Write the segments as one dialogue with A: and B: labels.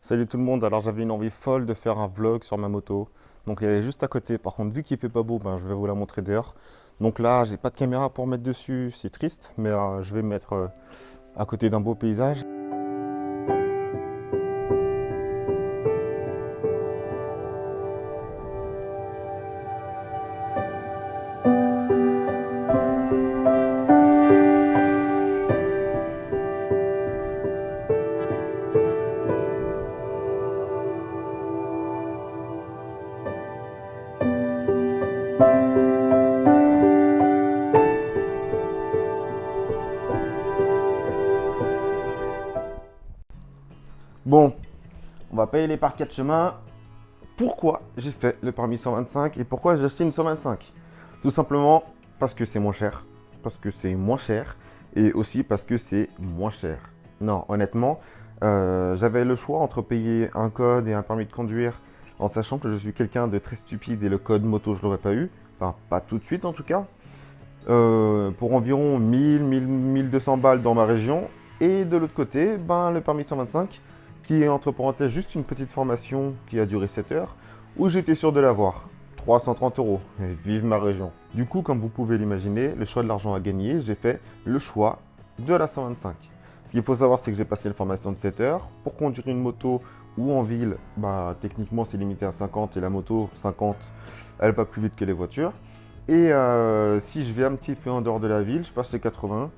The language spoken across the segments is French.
A: Salut tout le monde, alors j'avais une envie folle de faire un vlog sur ma moto. Donc elle est juste à côté. Par contre, vu qu'il fait pas beau, ben, je vais vous la montrer dehors. Donc là, j'ai pas de caméra pour mettre dessus, c'est triste, mais je vais me mettre à côté d'un beau paysage. Bon, on va payer les parquets de chemin. Pourquoi j'ai fait le permis 125 et pourquoi j'ai acheté une 125? Tout simplement parce que c'est moins cher, parce que c'est moins cher et aussi parce que c'est moins cher. Non, honnêtement, j'avais le choix entre payer un code et un permis de conduire en sachant que je suis quelqu'un de très stupide et le code moto je l'aurais pas eu, enfin pas tout de suite en tout cas, pour environ 1200 balles dans ma région et de l'autre côté, ben, le permis 125 qui est entre parenthèses juste une petite formation qui a duré 7 heures, où j'étais sûr de l'avoir. 330 euros. Et vive ma région. Du coup, comme vous pouvez l'imaginer, le choix de l'argent à gagner, j'ai fait le choix de la 125. Ce qu'il faut savoir, c'est que j'ai passé une formation de 7 heures. Pour conduire une moto ou en ville, bah, techniquement, c'est limité à 50 et la moto, 50, elle va plus vite que les voitures. Et si je vais un petit peu en dehors de la ville, je passe les 80.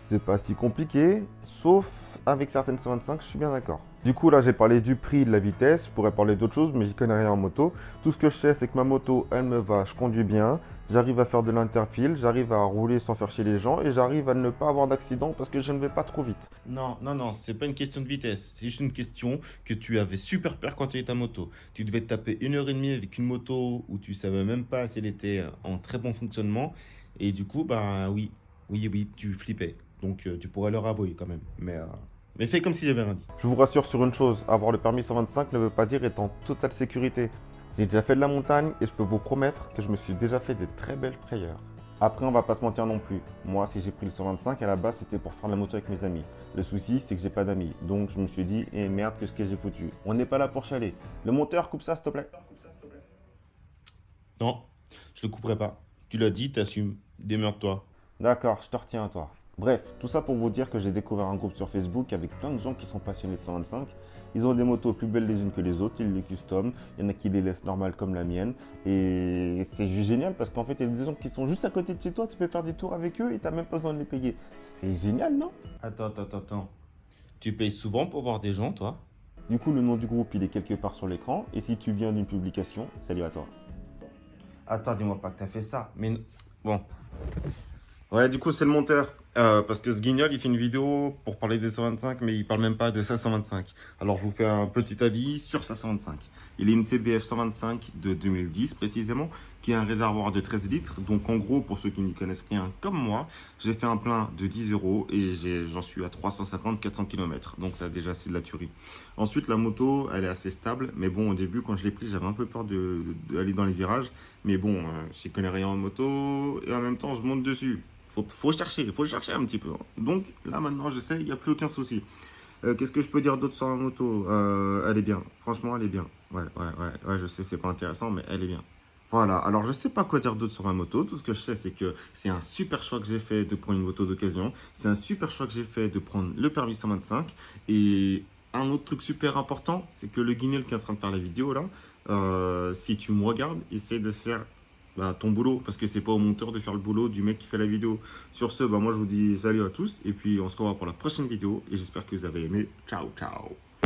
A: C'est pas si compliqué, sauf avec certaines 125, je suis bien d'accord. Du coup, là, j'ai parlé du prix, de la vitesse. Je pourrais parler d'autres choses, mais j'y connais rien en moto. Tout ce que je sais, c'est que ma moto, elle me va, je conduis bien. J'arrive à faire de l'interfile, j'arrive à rouler sans faire chier les gens et j'arrive à ne pas avoir d'accident parce que je ne vais pas trop vite.
B: Non, non, non, c'est pas une question de vitesse. C'est juste une question que tu avais super peur quand tu avais ta moto. Tu devais te taper 1 heure et demie avec une moto où tu savais même pas si elle était en très bon fonctionnement. Et du coup, bah oui, oui, oui, tu flippais. Donc tu pourrais leur avouer quand même. Mais fais comme si j'avais rien dit.
A: Je vous rassure sur une chose, avoir le permis 125 ne veut pas dire être en totale sécurité. J'ai déjà fait de la montagne et je peux vous promettre que je me suis déjà fait des très belles frayeurs. Après, on va pas se mentir non plus. Moi, si j'ai pris le 125, à la base, c'était pour faire de la moto avec mes amis. Le souci, c'est que j'ai pas d'amis. Donc, je me suis dit, eh merde, qu'est-ce que j'ai foutu? On n'est pas là pour chialer. Le monteur, coupe ça, s'il te plaît.
B: Non, je le couperai pas. Tu l'as dit, t'assumes. Démerde-toi.
A: D'accord, je te retiens à toi. Bref, tout ça pour vous dire que j'ai découvert un groupe sur Facebook avec plein de gens qui sont passionnés de 125. Ils ont des motos plus belles les unes que les autres, ils les custom, il y en a qui les laissent normales comme la mienne. Et c'est juste génial parce qu'en fait, il y a des gens qui sont juste à côté de chez toi, tu peux faire des tours avec eux et t'as même pas besoin de les payer. C'est génial, non?
B: Attends, attends, attends, attends. Tu payes souvent pour voir des gens, toi?
A: Du coup, le nom du groupe, il est quelque part sur l'écran. Et si tu viens d'une publication, salut à toi.
B: Attends, dis-moi pas que t'as fait ça. Bon. Ouais, du coup, c'est le monteur. Parce que ce guignol, il fait une vidéo pour parler des 125, mais il parle même pas de sa 125. Alors, je vous fais un petit avis sur sa 125. Il est une CBF 125 de 2010 précisément, qui a un réservoir de 13 litres. Donc, en gros, pour ceux qui n'y connaissent rien comme moi, j'ai fait un plein de 10 euros et j'en suis à 350-400 km. Donc, ça, déjà, c'est de la tuerie. Ensuite, la moto, elle est assez stable. Mais bon, au début, quand je l'ai pris, j'avais un peu peur d'aller dans les virages. Mais bon, je n'y connais rien en moto et en même temps, je monte dessus. Faut chercher un petit peu. Donc là maintenant je sais, il n'y a plus aucun souci. Qu'est-ce que je peux dire d'autre sur la moto? Elle est bien, franchement elle est bien. Ouais, je sais, c'est pas intéressant, mais elle est bien. Voilà, alors je sais pas quoi dire d'autre sur ma moto. Tout ce que je sais, c'est que c'est un super choix que j'ai fait de prendre une moto d'occasion. C'est un super choix que j'ai fait de prendre le permis 125. Et un autre truc super important, c'est que le guignol qui est en train de faire la vidéo là, si tu me regardes, essaie de faire bah, ton boulot, parce que c'est pas au monteur de faire le boulot du mec qui fait la vidéo. Sur ce, bah, moi je vous dis salut à tous, et puis on se revoit pour la prochaine vidéo, et j'espère que vous avez aimé. Ciao, ciao.